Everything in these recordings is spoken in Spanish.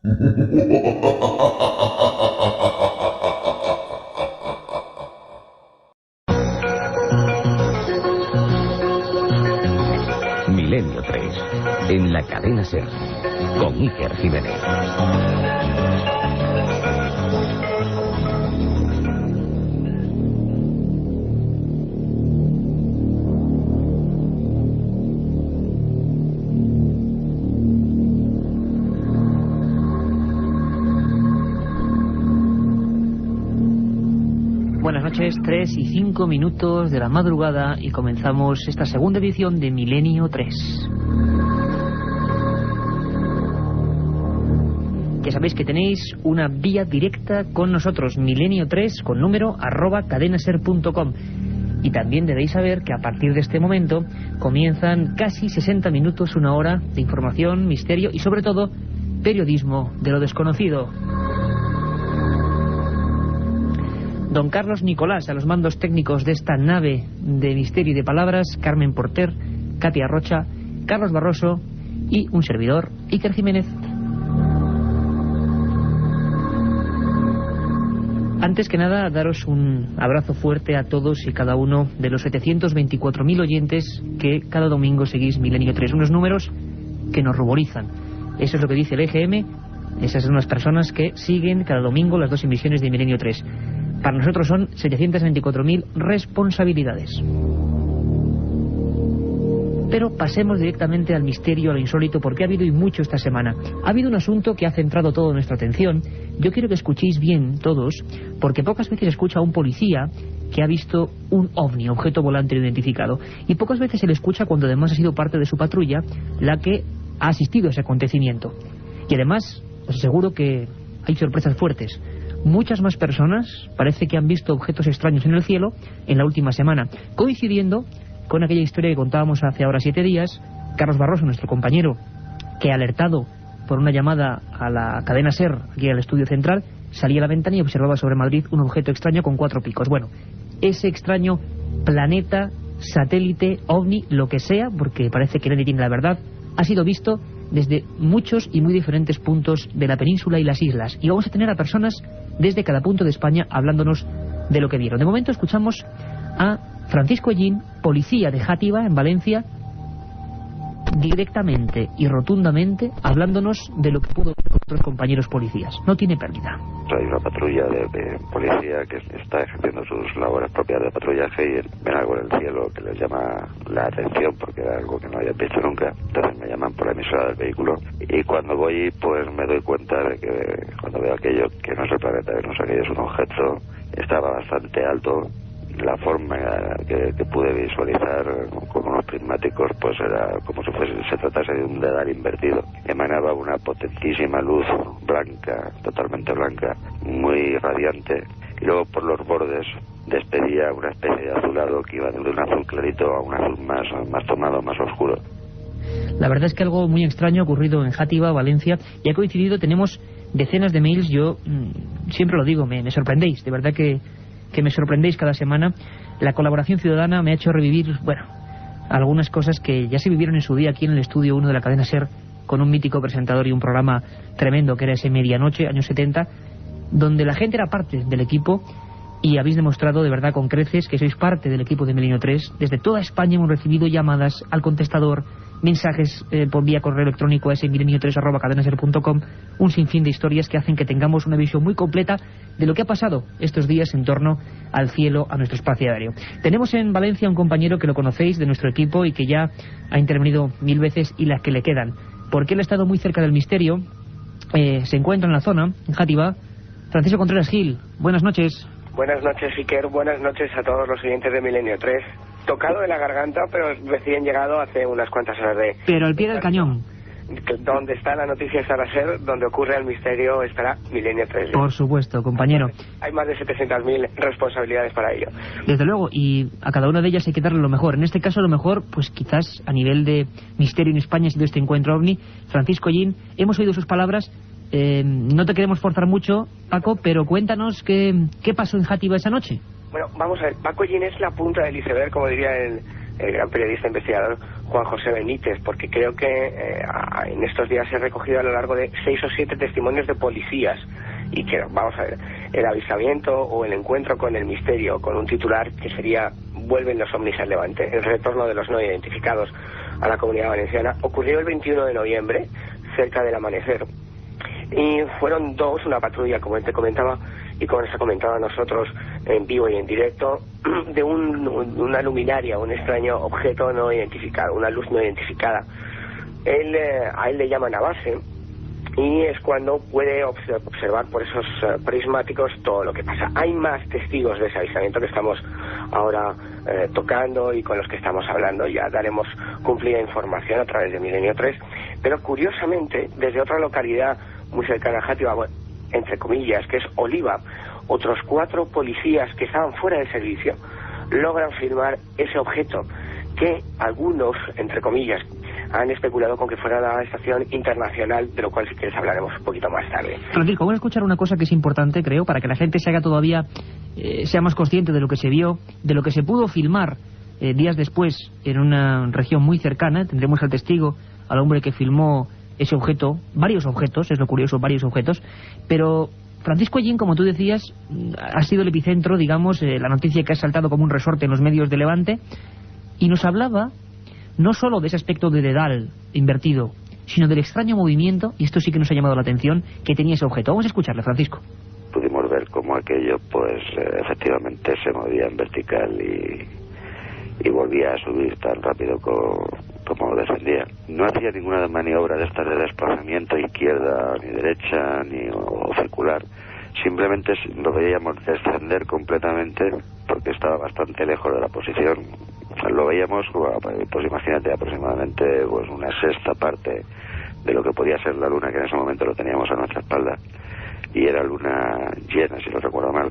Milenio 3, en la cadena SER, con Iker Jiménez. Buenas noches, 3 y 5 minutos de la madrugada y comenzamos esta segunda edición de Milenio 3. Ya sabéis que tenéis una vía directa con nosotros, Milenio 3 con número @cadenaser.com. Y también debéis saber que a partir de este momento comienzan casi 60 minutos, una hora de información, misterio y sobre todo periodismo de lo desconocido. Don Carlos Nicolás a los mandos técnicos de esta nave de misterio y de palabras, Carmen Porter, Katia Rocha, Carlos Barroso y un servidor, Iker Jiménez. Antes que nada, daros un abrazo fuerte a todos y cada uno de los 724.000 oyentes que cada domingo seguís Milenio 3. Unos números que nos ruborizan. Eso es lo que dice el EGM. Esas son las personas que siguen cada domingo las dos emisiones de Milenio 3. Para nosotros son 724.000 responsabilidades. Pero pasemos directamente al misterio, a lo insólito, porque ha habido y mucho esta semana. Ha habido un asunto que ha centrado toda nuestra atención. Yo quiero que escuchéis bien todos, porque pocas veces escucha a un policía que ha visto un ovni, objeto volante identificado. Y pocas veces se le escucha cuando además ha sido parte de su patrulla la que ha asistido a ese acontecimiento. Y además, os aseguro que hay sorpresas fuertes. Muchas más personas parece que han visto objetos extraños en el cielo en la última semana, coincidiendo con aquella historia que contábamos hace ahora 7 días. Carlos Barroso, nuestro compañero, que alertado por una llamada a la cadena SER, aquí al estudio central, salía a la ventana y observaba sobre Madrid un objeto extraño con 4 picos. Bueno, ese extraño planeta, satélite, ovni, lo que sea, porque parece que nadie tiene la verdad, ha sido visto desde muchos y muy diferentes puntos de la península y las islas. Y vamos a tener a personas desde cada punto de España hablándonos de lo que vieron. De momento escuchamos a Francisco Ellín, policía de Játiva, en Valencia, directamente y rotundamente hablándonos de lo que pudo ver otros compañeros policías. No tiene pérdida. Hay una patrulla de policía que está ejerciendo sus labores propias de patrullaje y ven algo en el cielo que les llama la atención porque era algo que no habían visto nunca. Entonces me llaman por la emisora del vehículo y cuando voy pues me doy cuenta de que cuando veo aquello que no es el planeta, que no es aquello, es un objeto, estaba bastante alto. La forma que pude visualizar con unos prismáticos pues era como si se tratase de un dedal invertido. Emanaba una potentísima luz blanca, totalmente blanca, muy radiante, y luego por los bordes despedía una especie de azulado que iba de un azul clarito a un azul más tomado, más oscuro. La verdad es que algo muy extraño ha ocurrido en Játiva, Valencia, y ha coincidido. Tenemos decenas de mails. Yo siempre lo digo, me sorprendéis, de verdad que me sorprendéis cada semana. La colaboración ciudadana me ha hecho revivir, bueno, algunas cosas que ya se vivieron en su día aquí en el estudio 1 de la cadena SER, con un mítico presentador y un programa tremendo que era ese Medianoche, años 70, donde la gente era parte del equipo, y habéis demostrado de verdad con creces que sois parte del equipo de Milenio 3. Desde toda España hemos recibido llamadas al contestador, mensajes por vía correo electrónico a ese milenio3@cadenaser.com, un sinfín de historias que hacen que tengamos una visión muy completa de lo que ha pasado estos días en torno al cielo, a nuestro espacio aéreo. Tenemos en Valencia un compañero que lo conocéis de nuestro equipo y que ya ha intervenido 1000 veces y las que le quedan, porque él ha estado muy cerca del misterio. Se encuentra en la zona, en Játiva. Francisco Contreras Gil, buenas noches. Buenas noches, Iker. Buenas noches a todos los oyentes de Milenio 3. Tocado de la garganta, pero recién llegado hace unas cuantas horas de... Pero al pie del cañón. Donde está la noticia estará SER, donde ocurre el misterio estará Milenio 3. Por supuesto, compañero. Hay más de 700.000 responsabilidades para ello. Desde luego, y a cada una de ellas hay que darle lo mejor. En este caso, lo mejor, pues quizás a nivel de misterio en España ha sido este encuentro ovni. Francisco Ellín, hemos oído sus palabras. No te queremos forzar mucho, Paco, pero cuéntanos qué pasó en Játiva esa noche. Bueno, vamos a ver, Paco Ellín es la punta del iceberg, como diría el gran periodista investigador Juan José Benítez, porque creo que en estos días he recogido a lo largo de 6 o 7 testimonios de policías, y que, vamos a ver, el avistamiento o el encuentro con el misterio, con un titular que sería "Vuelven los ovnis al Levante", el retorno de los no identificados a la Comunidad Valenciana, ocurrió el 21 de noviembre, cerca del amanecer, y fueron dos, una patrulla, como te comentaba, y como nos ha comentado a nosotros en vivo y en directo, de una luminaria, un extraño objeto no identificado, una luz no identificada. A él le llaman a base, y es cuando puede observar por esos prismáticos todo lo que pasa. Hay más testigos de ese avistamiento que estamos ahora tocando y con los que estamos hablando. Ya daremos cumplida información a través de Milenio 3, pero curiosamente desde otra localidad muy cercana a Játiva, bueno, entre comillas, que es Oliva, otros 4 policías que estaban fuera de servicio logran filmar ese objeto que algunos, entre comillas, han especulado con que fuera la estación internacional, de lo cual si quieres hablaremos un poquito más tarde. Francisco, vamos a escuchar una cosa que es importante, creo, para que la gente se haga todavía, sea más consciente de lo que se vio, de lo que se pudo filmar días después en una región muy cercana. Tendremos al testigo, al hombre que filmó ese objeto, varios objetos, es lo curioso, varios objetos, pero Francisco Allín, como tú decías, ha sido el epicentro, digamos, la noticia que ha saltado como un resorte en los medios de Levante, y nos hablaba no solo de ese aspecto de dedal invertido, sino del extraño movimiento, y esto sí que nos ha llamado la atención, que tenía ese objeto. Vamos a escucharle, Francisco. Pudimos ver cómo aquello, pues, efectivamente se movía en vertical y volvía a subir tan rápido como descendía. No hacía ninguna maniobra de estas de desplazamiento izquierda ni derecha ni o circular. Simplemente lo veíamos descender completamente porque estaba bastante lejos de la posición. Lo veíamos, pues imagínate, aproximadamente pues una sexta parte de lo que podía ser la luna, que en ese momento lo teníamos a nuestra espalda, y era luna llena, si no recuerdo mal.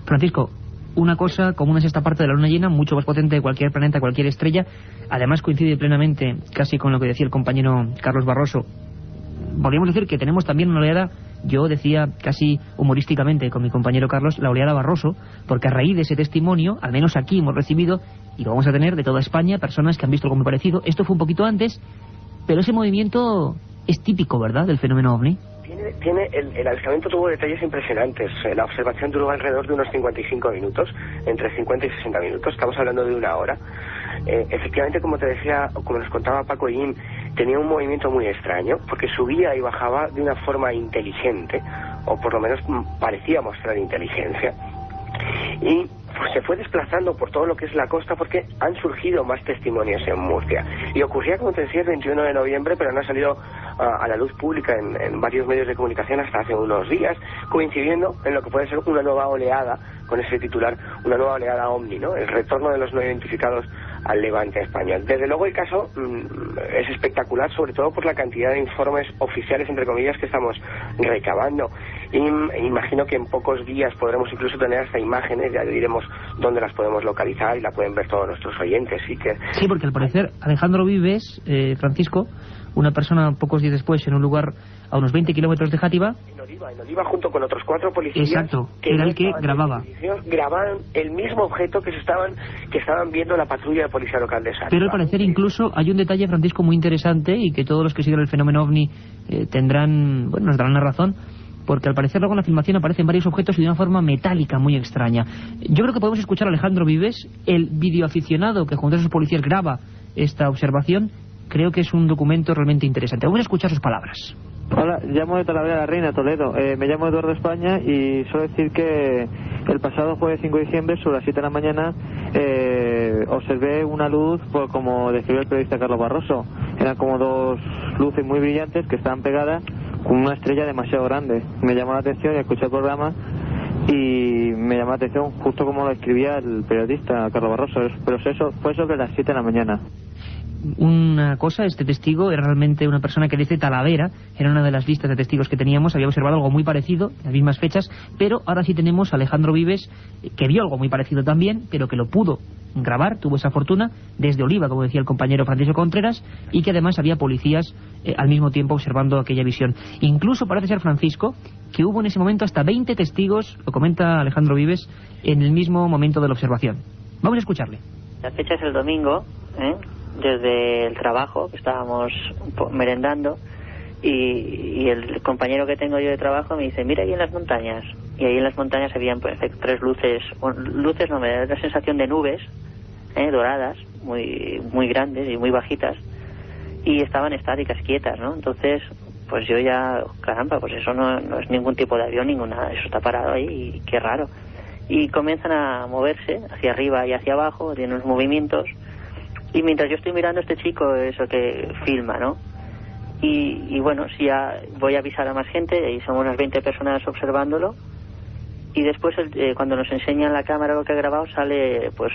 Francisco, una cosa como una sexta parte de la luna llena, mucho más potente de cualquier planeta, cualquier estrella. Además coincide plenamente casi con lo que decía el compañero Carlos Barroso. Podríamos decir que tenemos también una oleada, yo decía casi humorísticamente con mi compañero Carlos, la oleada Barroso, porque a raíz de ese testimonio, al menos aquí hemos recibido, y lo vamos a tener de toda España, personas que han visto algo muy parecido. Esto fue un poquito antes, pero ese movimiento es típico, ¿verdad?, del fenómeno OVNI. El avistamiento tuvo detalles impresionantes. La observación duró alrededor de unos 55 minutos, entre 50 y 60 minutos, estamos hablando de una hora. Efectivamente, como te decía, o como nos contaba Paco Allín, tenía un movimiento muy extraño, porque subía y bajaba de una forma inteligente, o por lo menos parecía mostrar inteligencia, y pues se fue desplazando por todo lo que es la costa, porque han surgido más testimonios en Murcia. Y ocurría, como te decía, el 21 de noviembre, pero no ha salido a la luz pública en varios medios de comunicación hasta hace unos días, coincidiendo en lo que puede ser una nueva oleada, con ese titular, una nueva oleada OVNI, ¿no? El retorno de los no identificados al Levante español. Desde luego el caso es espectacular, sobre todo por la cantidad de informes oficiales, entre comillas, que estamos recabando. Y imagino que en pocos días podremos incluso tener hasta imágenes, ya diremos dónde las podemos localizar y la pueden ver todos nuestros oyentes. Sí, porque al parecer Alejandro Vives, Francisco, una persona pocos días después en un lugar a unos 20 kilómetros de Játiva, en Oliva, junto con otros 4 policías. Exacto, que era el que grababa. Grabaron el mismo objeto que estaban viendo la patrulla de policía local de Sátiva. Pero al parecer incluso hay un detalle, Francisco, muy interesante, y que todos los que siguen el fenómeno OVNI nos darán la razón, porque al parecer luego en la filmación aparecen varios objetos y de una forma metálica muy extraña. Yo creo que podemos escuchar a Alejandro Vives, el videoaficionado que junto a esos policías graba esta observación. Creo que es un documento realmente interesante. Vamos a escuchar sus palabras. Hola, llamo de Talavera de la Reina, Toledo. Me llamo Eduardo España y suelo decir que el pasado jueves 5 de diciembre, sobre las 7 de la mañana, observé una luz, como describió el periodista Carlos Barroso. Eran como 2 luces muy brillantes que estaban pegadas con una estrella demasiado grande. Me llamó la atención y escuché el programa y me llamó la atención justo como lo escribía el periodista Carlos Barroso, pero eso fue sobre las 7 de la mañana. Una cosa, este testigo era realmente una persona que desde Talavera, era una de las listas de testigos que teníamos, había observado algo muy parecido, en las mismas fechas, pero ahora sí tenemos a Alejandro Vives, que vio algo muy parecido también, pero que lo pudo grabar, tuvo esa fortuna, desde Oliva, como decía el compañero Francisco Contreras, y que además había policías al mismo tiempo observando aquella visión. Incluso parece ser, Francisco, que hubo en ese momento hasta 20 testigos, lo comenta Alejandro Vives, en el mismo momento de la observación. Vamos a escucharle. La fecha es el domingo, desde el trabajo, que estábamos merendando, y el compañero que tengo yo de trabajo me dice, mira ahí en las montañas. Y ahí en las montañas habían pues, 3 luces, no, me da la sensación de nubes, doradas, muy grandes y muy bajitas, y estaban estáticas, quietas, ¿no? Entonces, pues yo ya, caramba, pues eso no es ningún tipo de avión, ninguna, eso está parado ahí, y qué raro. Y comienzan a moverse hacia arriba y hacia abajo, tienen unos movimientos, y mientras yo estoy mirando a este chico, eso que filma, ¿no? Y bueno, si ya voy a avisar a más gente, y somos unas 20 personas observándolo, y después cuando nos enseñan la cámara lo que ha grabado sale pues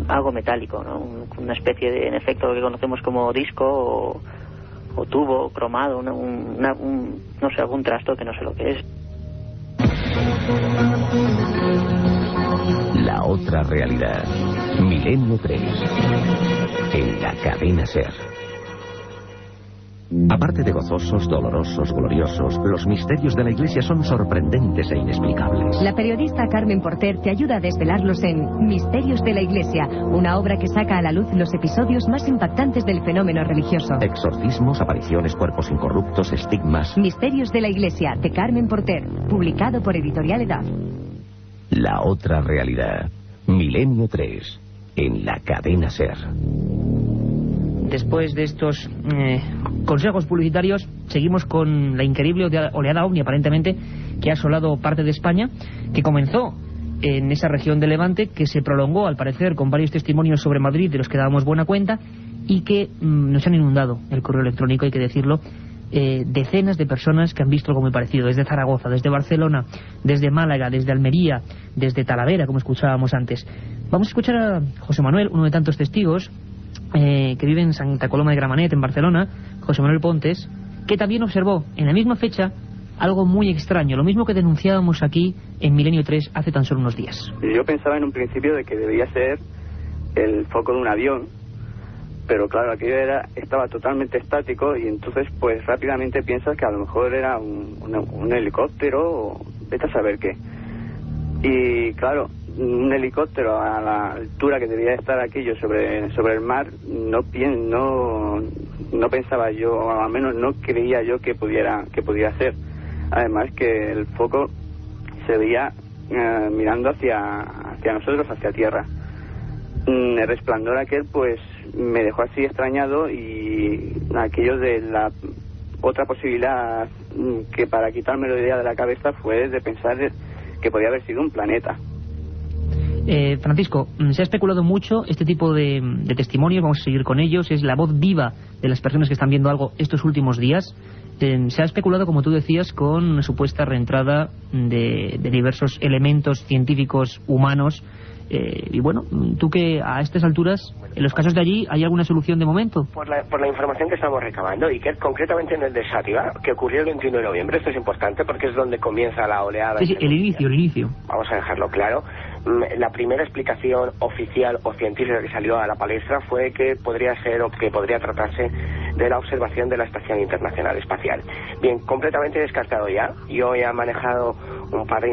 algo metálico, ¿no? Una especie de, en efecto, lo que conocemos como disco o tubo cromado, no sé, algún trasto que no sé lo que es. La otra realidad. Milenio 3. En la cadena SER. Aparte de gozosos, dolorosos, gloriosos, los misterios de la Iglesia son sorprendentes e inexplicables. La periodista Carmen Porter te ayuda a desvelarlos en Misterios de la Iglesia, una obra que saca a la luz los episodios más impactantes del fenómeno religioso. Exorcismos, apariciones, cuerpos incorruptos, estigmas. Misterios de la Iglesia, de Carmen Porter, publicado por Editorial Edad. La otra realidad. Milenio 3. En la cadena SER. Después de estos consejos publicitarios, seguimos con la increíble oleada ovni, aparentemente, que ha asolado parte de España, que comenzó en esa región de Levante, que se prolongó, al parecer, con varios testimonios sobre Madrid, de los que dábamos buena cuenta, y que nos han inundado el correo electrónico, hay que decirlo, decenas de personas que han visto algo muy parecido, desde Zaragoza, desde Barcelona, desde Málaga, desde Almería, desde Talavera, como escuchábamos antes. Vamos a escuchar a José Manuel, uno de tantos testigos, que vive en Santa Coloma de Gramenet, en Barcelona, José Manuel Pontes, que también observó en la misma fecha algo muy extraño, lo mismo que denunciábamos aquí en Milenio 3 hace tan solo unos días. Yo pensaba en un principio de que debía ser el foco de un avión, pero claro, aquello estaba totalmente estático, y entonces pues rápidamente piensas que a lo mejor era un helicóptero, o vete a saber qué. Y claro, un helicóptero a la altura que debía estar aquello sobre el mar, no pensaba yo, o al menos no creía yo que pudiera ser. Además que el foco se veía mirando hacia nosotros, hacia tierra. El resplandor aquel pues me dejó así extrañado, y aquello de la otra posibilidad que para quitármelo de idea de la cabeza fue de pensar que podía haber sido un planeta. Francisco, se ha especulado mucho este tipo de testimonios, vamos a seguir con ellos, es la voz viva de las personas que están viendo algo estos últimos días. Se ha especulado, como tú decías, con una supuesta reentrada de diversos elementos científicos humanos. Y bueno, tú que a estas alturas, en los casos de allí, ¿hay alguna solución de momento? Por la información que estamos recabando, y que concretamente en el de Sátiva, que ocurrió el 21 de noviembre, esto es importante porque es donde comienza la oleada. Sí, el inicio. Vamos a dejarlo claro. La primera explicación oficial o científica que salió a la palestra fue que podría ser, o que podría tratarse de la observación de la Estación Internacional Espacial. Bien, completamente descartado ya. Yo he manejado un par de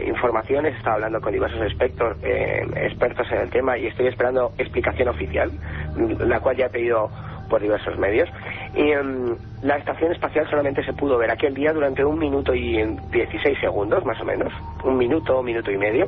informaciones, he estado hablando con diversos expertos en el tema, y estoy esperando explicación oficial, la cual ya he pedido por diversos medios. Y la estación espacial solamente se pudo ver aquel día durante 1 minuto y 16 segundos, más o menos, 1 minuto, 1 minuto y medio,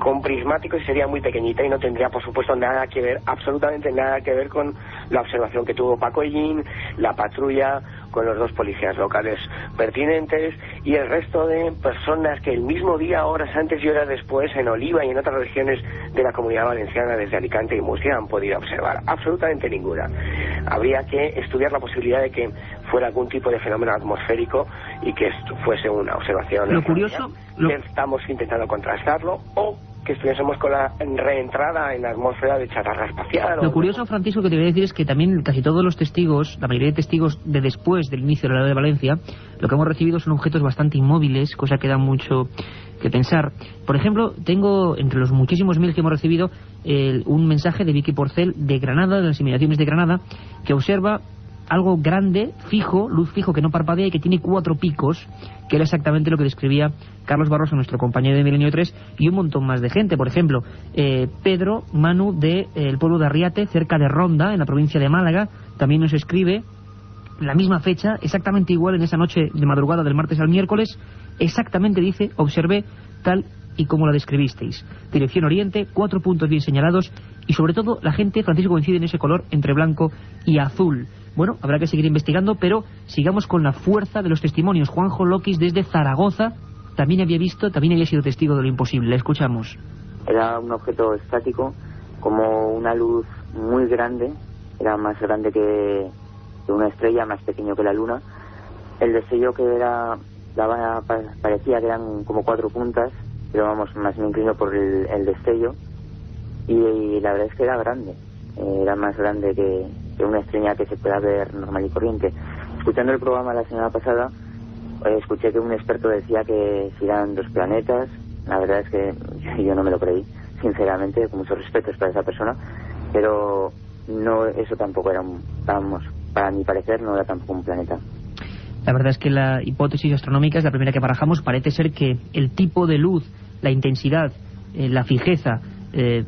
con prismáticos, y sería muy pequeñita y no tendría, por supuesto, nada que ver, absolutamente nada que ver con la observación que tuvo Paco Ellín, la patrulla, con los 2 policías locales pertinentes y el resto de personas que el mismo día, horas antes y horas después, en Oliva y en otras regiones de la Comunidad Valenciana, desde Alicante y Murcia, han podido observar. Absolutamente ninguna. Habría que estudiar la posibilidad de que fuera algún tipo de fenómeno atmosférico y que fuese una observación. Lo curioso... Estamos intentando contrastarlo, o que estuviésemos con la reentrada en la atmósfera de chatarra espacial. Lo curioso, Francisco, que te voy a decir es que también casi todos los testigos, la mayoría de testigos de después del inicio de la de Valencia, lo que hemos recibido son objetos bastante inmóviles, cosa que da mucho que pensar. Por ejemplo, tengo entre los muchísimos mails que hemos recibido un mensaje de Vicky Porcel de Granada, de las inmediaciones de Granada, que observa algo grande, fijo, luz fijo que no parpadea y que tiene 4 picos, que era exactamente lo que describía Carlos Barroso, nuestro compañero de Milenio 3, y un montón más de gente. Por ejemplo, Pedro Manu del pueblo de Arriate, cerca de Ronda, en la provincia de Málaga, también nos escribe la misma fecha, exactamente igual en esa noche de madrugada del martes al miércoles, exactamente dice, observé tal y como la describisteis. Dirección oriente, 4 puntos bien señalados y sobre todo la gente, Francisco, coincide en ese color entre blanco y azul. Bueno, habrá que seguir investigando, pero sigamos con la fuerza de los testimonios. Juanjo Loquis desde Zaragoza también había visto, también había sido testigo de lo imposible. Le escuchamos. Era un objeto estático, como una luz muy grande, era más grande que una estrella, más pequeño que la luna. El destello que parecía que eran como 4 puntas, pero vamos, más me inclino por el destello, y la verdad es que era grande, era más grande que una estrella que se pueda ver normal y corriente. Escuchando el programa la semana pasada, escuché que un experto decía que si eran 2 planetas. La verdad es que yo no me lo creí, sinceramente, con muchos respetos para esa persona, pero no, eso tampoco era para mi parecer no era tampoco un planeta. La verdad es que la hipótesis astronómica es la primera que barajamos. Parece ser que el tipo de luz, la intensidad, la fijeza,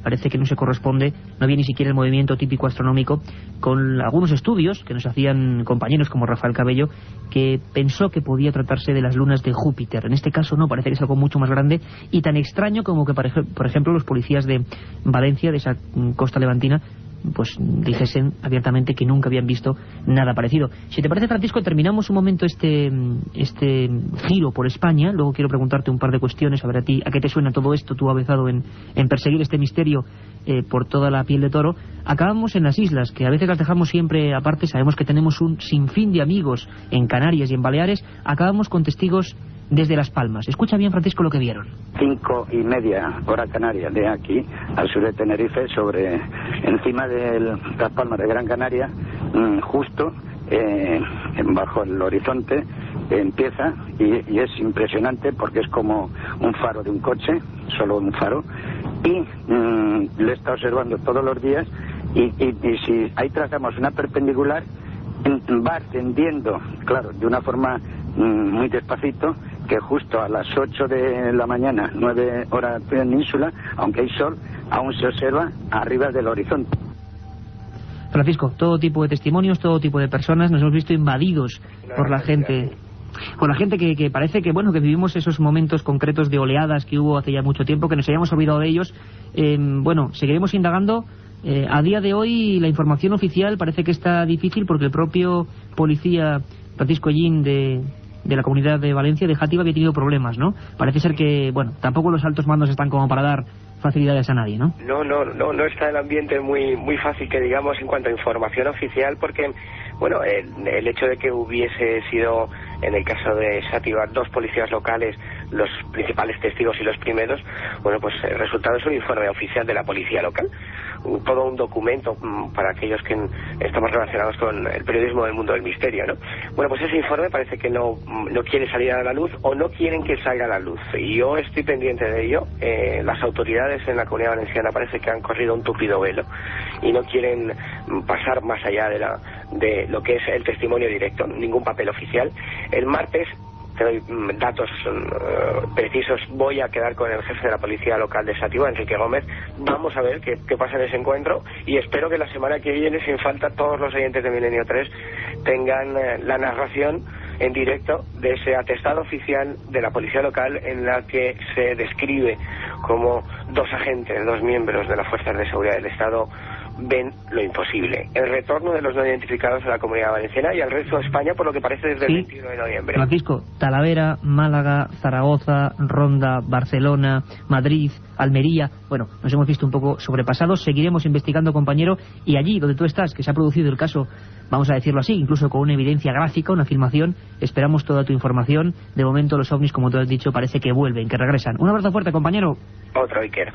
parece que no se corresponde, no había ni siquiera el movimiento típico astronómico, con algunos estudios que nos hacían compañeros como Rafael Cabello, que pensó que podía tratarse de las lunas de Júpiter. En este caso no, parece que es algo mucho más grande y tan extraño como que, por ejemplo, los policías de Valencia, de esa costa levantina, pues dijesen abiertamente que nunca habían visto nada parecido. Si te parece, Francisco, terminamos un momento este giro por España. Luego quiero preguntarte un par de cuestiones, a ver a ti, ¿a qué te suena todo esto? Tú avezado en perseguir este misterio por toda la piel de toro. Acabamos en las islas, que a veces las dejamos siempre aparte. Sabemos que tenemos un sinfín de amigos en Canarias y en Baleares. Acabamos con testigos desde Las Palmas. Escucha bien, Francisco, lo que vieron. 5:30 hora canaria de aquí, al sur de Tenerife, encima de Las Palmas de Gran Canaria, justo bajo el horizonte, empieza y es impresionante porque es como un faro de un coche, solo un faro, y lo he estado observando todos los días y si ahí trazamos una perpendicular, va ascendiendo, claro, de una forma muy despacito, que justo a las 8 de la mañana, 9 horas península, aunque hay sol, aún se observa arriba del horizonte. Francisco, todo tipo de testimonios, todo tipo de personas, nos hemos visto invadidos por la gente que parece que, bueno, que vivimos esos momentos concretos de oleadas que hubo hace ya mucho tiempo, que nos hayamos olvidado de ellos. Bueno, seguiremos indagando. A día de hoy la información oficial parece que está difícil porque el propio policía Francisco Ellín de la Comunidad de Valencia, de Játiva, había tenido problemas, ¿no? Parece ser que, bueno, tampoco los altos mandos están como para dar facilidades a nadie, ¿no? No está el ambiente muy fácil, que digamos, en cuanto a información oficial, porque, bueno, el hecho de que hubiese sido, en el caso de Xàtiva, 2 policías locales los principales testigos y los primeros, bueno, pues el resultado es un informe oficial de la policía local, todo un documento para aquellos que estamos relacionados con el periodismo del mundo del misterio, ¿no? Bueno, pues ese informe parece que no quiere salir a la luz, o no quieren que salga a la luz, y yo estoy pendiente de ello. Las autoridades en la Comunidad Valenciana parece que han corrido un tupido velo y no quieren pasar más allá de lo que es el testimonio directo, ningún papel oficial. El martes, te doy datos precisos, voy a quedar con el jefe de la policía local de Xàtiva, Enrique Gómez. Vamos a ver qué pasa en ese encuentro, y espero que la semana que viene, sin falta, todos los oyentes de Milenio 3 tengan la narración en directo de ese atestado oficial de la policía local, en la que se describe como 2 agentes, 2 miembros de las fuerzas de seguridad del Estado, ven lo imposible: el retorno de los no identificados a la Comunidad Valenciana y al resto de España, por lo que parece desde el 21 de noviembre. Francisco, Talavera, Málaga, Zaragoza, Ronda, Barcelona, Madrid, Almería. Bueno, nos hemos visto un poco sobrepasados. Seguiremos investigando, compañero, y allí donde tú estás, que se ha producido el caso, vamos a decirlo así, incluso con una evidencia gráfica, una filmación, esperamos toda tu información. De momento los ovnis, como tú has dicho, parece que vuelven, que regresan. Un abrazo fuerte, compañero. Otro, Iker.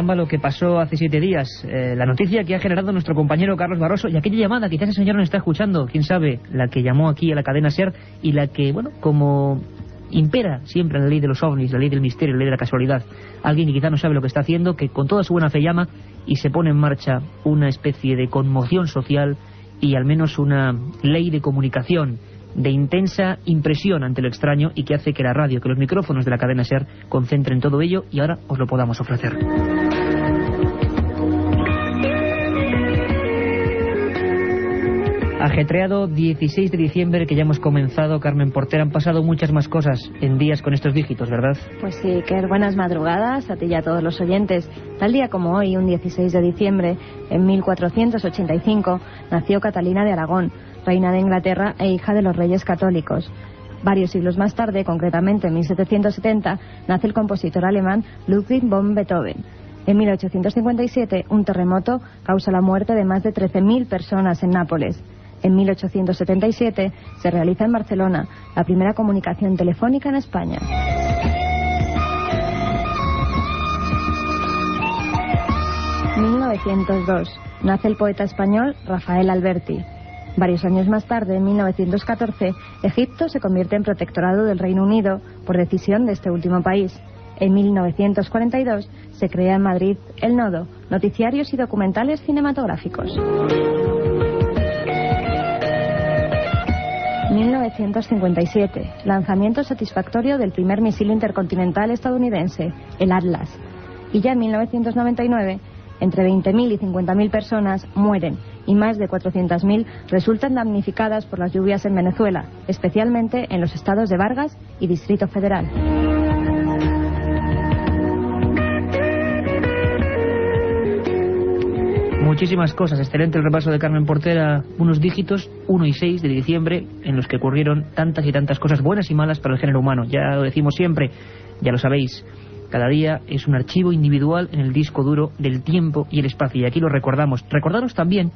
caramba lo que pasó hace 7 días. La noticia que ha generado nuestro compañero Carlos Barroso y aquella llamada, quizás el señor nos está escuchando, quién sabe, la que llamó aquí a la cadena SER y la que, bueno, como impera siempre la ley de los ovnis, la ley del misterio, la ley de la casualidad. Alguien que quizá no sabe lo que está haciendo, que con toda su buena fe llama y se pone en marcha una especie de conmoción social y al menos una ley de comunicación de intensa impresión ante lo extraño y que hace que la radio, que los micrófonos de la cadena SER concentren todo ello y ahora os lo podamos ofrecer. Ajetreado 16 de diciembre que ya hemos comenzado, Carmen Porter, han pasado muchas más cosas en días con estos dígitos, ¿verdad? Pues sí, Iker, buenas madrugadas a ti y a todos los oyentes. Tal día como hoy, un 16 de diciembre, en 1485, nació Catalina de Aragón, reina de Inglaterra e hija de los reyes católicos. Varios siglos más tarde, concretamente en 1770, nace el compositor alemán Ludwig von Beethoven. En 1857, un terremoto causa la muerte de más de 13.000 personas en Nápoles. En 1877 se realiza en Barcelona la primera comunicación telefónica en España. En 1902 nace el poeta español Rafael Alberti. Varios años más tarde, en 1914, Egipto se convierte en protectorado del Reino Unido por decisión de este último país. En 1942 se crea en Madrid El Nodo, noticiarios y documentales cinematográficos. 1957, lanzamiento satisfactorio del primer misil intercontinental estadounidense, el Atlas. Y ya en 1999, entre 20.000 y 50.000 personas mueren y más de 400.000 resultan damnificadas por las lluvias en Venezuela, especialmente en los estados de Vargas y Distrito Federal. Muchísimas cosas, excelente el repaso de Carmen Porter a unos dígitos, 1 y 6 de diciembre, en los que ocurrieron tantas y tantas cosas buenas y malas para el género humano. Ya lo decimos siempre, ya lo sabéis, cada día es un archivo individual en el disco duro del tiempo y el espacio, y aquí lo recordamos. Recordaros también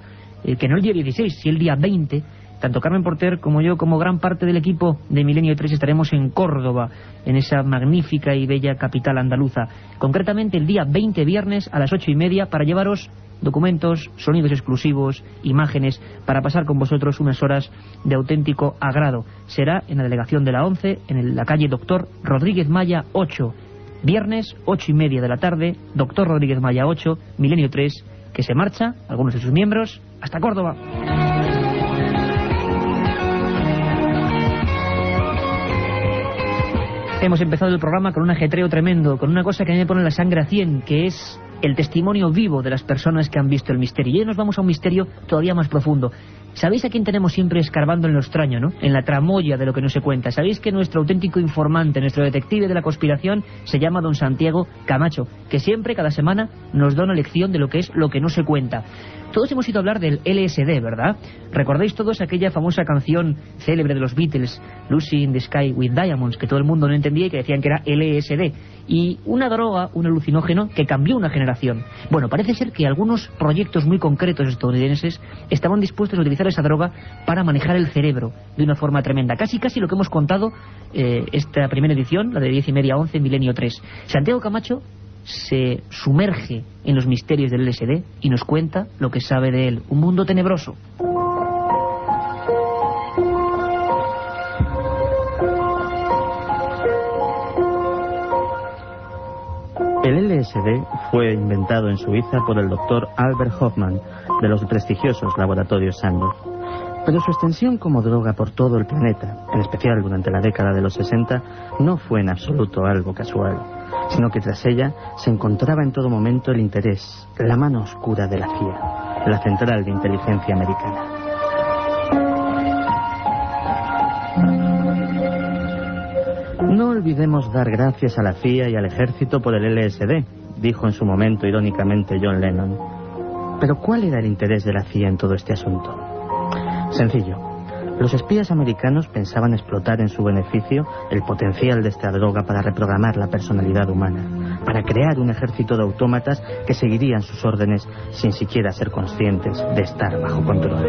que no el día 16, si el día 20, tanto Carmen Porter como yo, como gran parte del equipo de Milenio 3, estaremos en Córdoba, en esa magnífica y bella capital andaluza. Concretamente el día 20, viernes, a las 8:30, para llevaros documentos, sonidos exclusivos, imágenes, para pasar con vosotros unas horas de auténtico agrado. Será en la delegación de la 11, en la calle Doctor Rodríguez Maya 8. Viernes, 8:30 de la tarde, Doctor Rodríguez Maya 8, Milenio 3, que se marcha, algunos de sus miembros, hasta Córdoba. Hemos empezado el programa con un ajetreo tremendo, con una cosa que a mí me pone la sangre a 100, que es el testimonio vivo de las personas que han visto el misterio. Y hoy nos vamos a un misterio todavía más profundo. ¿Sabéis a quién tenemos siempre escarbando en lo extraño, no? En la tramoya de lo que no se cuenta. ¿Sabéis que nuestro auténtico informante, nuestro detective de la conspiración, se llama don Santiago Camacho, que siempre, cada semana, nos da una lección de lo que es lo que no se cuenta? Todos hemos ido a hablar del LSD, ¿verdad? ¿Recordáis todos aquella famosa canción célebre de los Beatles, Lucy in the Sky with Diamonds, que todo el mundo no entendía y que decían que era LSD? Y una droga, un alucinógeno que cambió una generación. Bueno, parece ser que algunos proyectos muy concretos estadounidenses estaban dispuestos a utilizar esa droga para manejar el cerebro de una forma tremenda. Casi lo que hemos contado esta primera edición, la de 10:30 a 11, Milenio 3. Santiago Camacho se sumerge en los misterios del LSD y nos cuenta lo que sabe de él. Un mundo tenebroso. El LSD fue inventado en Suiza por el doctor Albert Hofmann, de los prestigiosos laboratorios Sandoz. Pero su extensión como droga por todo el planeta, en especial durante la década de los 60, no fue en absoluto algo casual, sino que tras ella se encontraba en todo momento el interés, la mano oscura de la CIA, la Central de Inteligencia Americana. No olvidemos dar gracias a la CIA y al ejército por el LSD, dijo en su momento irónicamente John Lennon. Pero ¿cuál era el interés de la CIA en todo este asunto? Sencillo. Los espías americanos pensaban explotar en su beneficio el potencial de esta droga para reprogramar la personalidad humana, para crear un ejército de autómatas que seguirían sus órdenes sin siquiera ser conscientes de estar bajo control.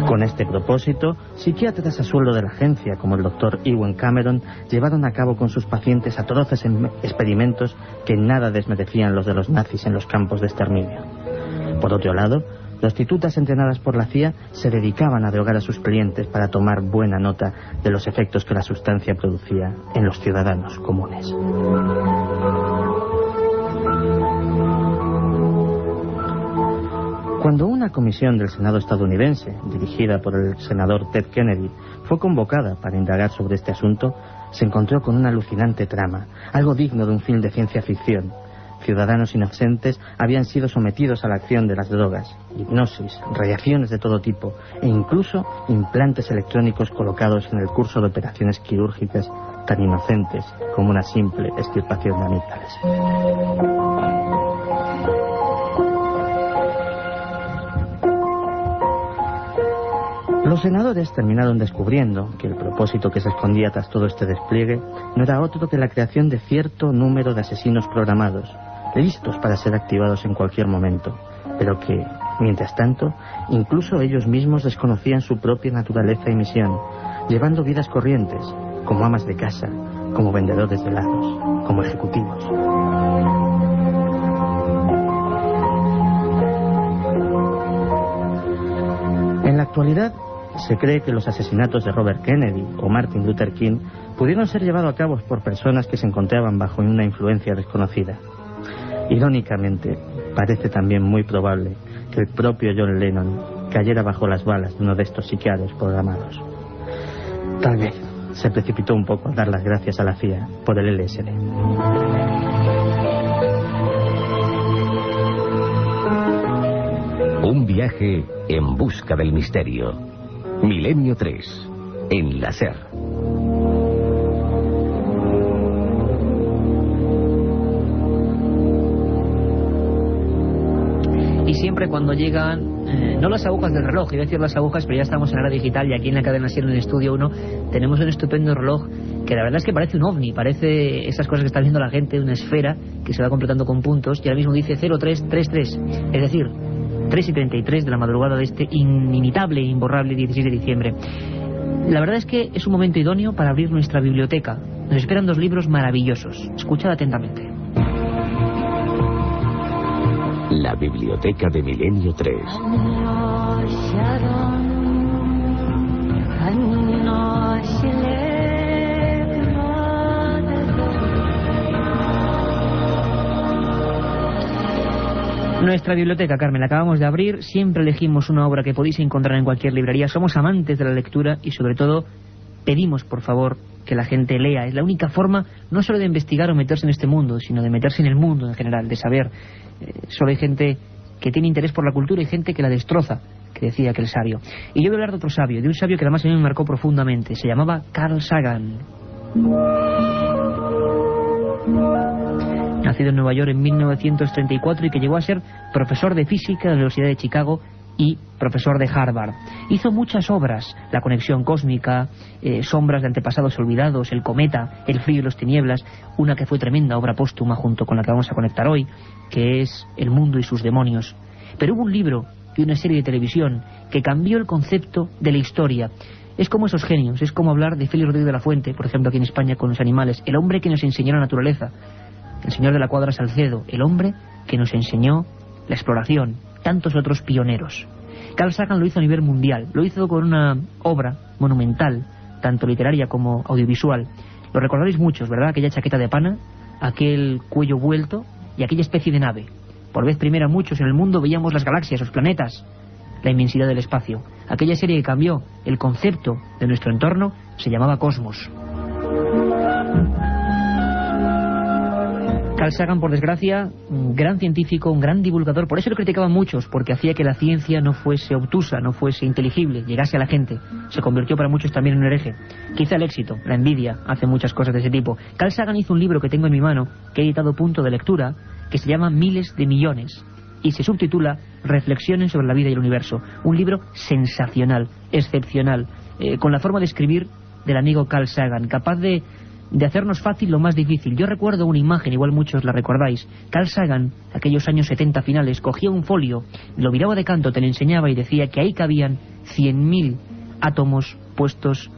Con este este propósito, psiquiatras a sueldo de la agencia, como el doctor Ewen Cameron, llevaron a cabo con sus pacientes atroces experimentos que en nada desmerecían los de los nazis en los campos de exterminio. Por otro lado, prostitutas entrenadas por la CIA se dedicaban a drogar a sus clientes para tomar buena nota de los efectos que la sustancia producía en los ciudadanos comunes. Cuando una comisión del Senado estadounidense, dirigida por el senador Ted Kennedy, fue convocada para indagar sobre este asunto, se encontró con una alucinante trama, algo digno de un film de ciencia ficción. Ciudadanos inocentes habían sido sometidos a la acción de las drogas, hipnosis, radiaciones de todo tipo e incluso implantes electrónicos colocados en el curso de operaciones quirúrgicas tan inocentes como una simple extirpación de amígdalas. Los senadores terminaron descubriendo que el propósito que se escondía tras todo este despliegue no era otro que la creación de cierto número de asesinos programados, listos para ser activados en cualquier momento, pero que, mientras tanto, incluso ellos mismos desconocían su propia naturaleza y misión, llevando vidas corrientes, como amas de casa, como vendedores de helados, como ejecutivos. En la actualidad, se cree que los asesinatos de Robert Kennedy o Martin Luther King pudieron ser llevados a cabo por personas que se encontraban bajo una influencia desconocida. Irónicamente, parece también muy probable que el propio John Lennon cayera bajo las balas de uno de estos sicarios programados. Tal vez se precipitó un poco al dar las gracias a la CIA por el LSD. Un viaje en busca del misterio. Milenio 3, en la SER. Y siempre cuando llegan, no las agujas del reloj, iba a decir las agujas, pero ya estamos en la era digital y aquí en la cadena SER, en el Estudio 1, tenemos un estupendo reloj que la verdad es que parece un ovni, parece esas cosas que está viendo la gente, una esfera que se va completando con puntos y ahora mismo dice 0333, es decir, 3:33 de la madrugada de este inimitable e imborrable 16 de diciembre. La verdad es que es un momento idóneo para abrir nuestra biblioteca. Nos esperan 2 libros maravillosos. Escuchad atentamente. La biblioteca de Milenio 3. Nuestra biblioteca, Carmen, la acabamos de abrir. Siempre elegimos una obra que podéis encontrar en cualquier librería. Somos amantes de la lectura y sobre todo pedimos, por favor, que la gente lea. Es la única forma no solo de investigar o meterse en este mundo, sino de meterse en el mundo en general, de saber. Solo hay gente que tiene interés por la cultura y gente que la destroza, que decía aquel sabio. Y yo voy a hablar de otro sabio, de un sabio que además a mí me marcó profundamente. Se llamaba Carl Sagan. Nacido en Nueva York en 1934 y que llegó a ser profesor de física de la Universidad de Chicago y profesor de Harvard. Hizo muchas obras: La conexión cósmica, Sombras de antepasados olvidados, El cometa, El frío y las tinieblas, una que fue tremenda obra póstuma junto con la que vamos a conectar hoy, que es El mundo y sus demonios. Pero hubo un libro y una serie de televisión que cambió el concepto de la historia. Es como esos genios, es como hablar de Félix Rodríguez de la Fuente, por ejemplo aquí en España con Los animales, el hombre que nos enseñó la naturaleza. El señor de la Cuadra Salcedo, el hombre que nos enseñó la exploración, tantos otros pioneros. Carl Sagan lo hizo a nivel mundial, lo hizo con una obra monumental, tanto literaria como audiovisual. Lo recordaréis muchos, ¿verdad? Aquella chaqueta de pana, aquel cuello vuelto y aquella especie de nave. Por vez primera muchos en el mundo veíamos las galaxias, los planetas, la inmensidad del espacio. Aquella serie que cambió el concepto de nuestro entorno se llamaba Cosmos. Carl Sagan, por desgracia, un gran científico, un gran divulgador. Por eso lo criticaban muchos, porque hacía que la ciencia no fuese obtusa, no fuese inteligible, llegase a la gente. Se convirtió para muchos también en un hereje. Quizá el éxito, la envidia, hace muchas cosas de ese tipo. Carl Sagan hizo un libro que tengo en mi mano, que he editado Punto de Lectura, que se llama Miles de millones, y se subtitula Reflexiones sobre la vida y el universo. Un libro sensacional, excepcional, con la forma de escribir del amigo Carl Sagan, capaz de de hacernos fácil lo más difícil. Yo recuerdo una imagen, igual muchos la recordáis. Carl Sagan, aquellos años 70 finales, cogía un folio, lo viraba de canto, te lo enseñaba y decía que ahí cabían 100.000 átomos puestos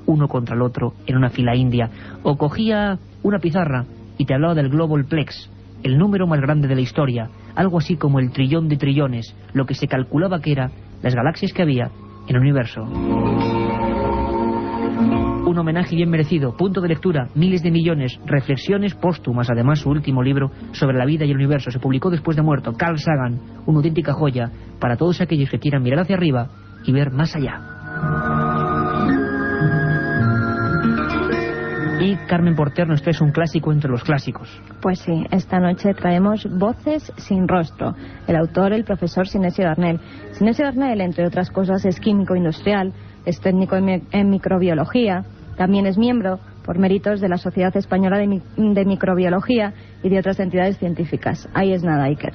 uno contra el otro en una fila india. O cogía una pizarra y te hablaba del Global Plex, el número más grande de la historia, algo así como el trillón de trillones, lo que se calculaba que era las galaxias que había en el universo. Un homenaje bien merecido, punto de lectura, miles de millones, reflexiones póstumas, además su último libro sobre la vida y el universo se publicó después de muerto. Carl Sagan, una auténtica joya para todos aquellos que quieran mirar hacia arriba y ver más allá. Y Carmen Porter nos trae un clásico entre los clásicos. Pues sí, esta noche traemos Voces sin rostro. El autor, el profesor Sinesio Darnell. Sinesio Darnell, entre otras cosas, es químico industrial, es técnico en microbiología, también es miembro, por méritos, de la Sociedad Española de Microbiología y de otras entidades científicas. Ahí es nada, Iker.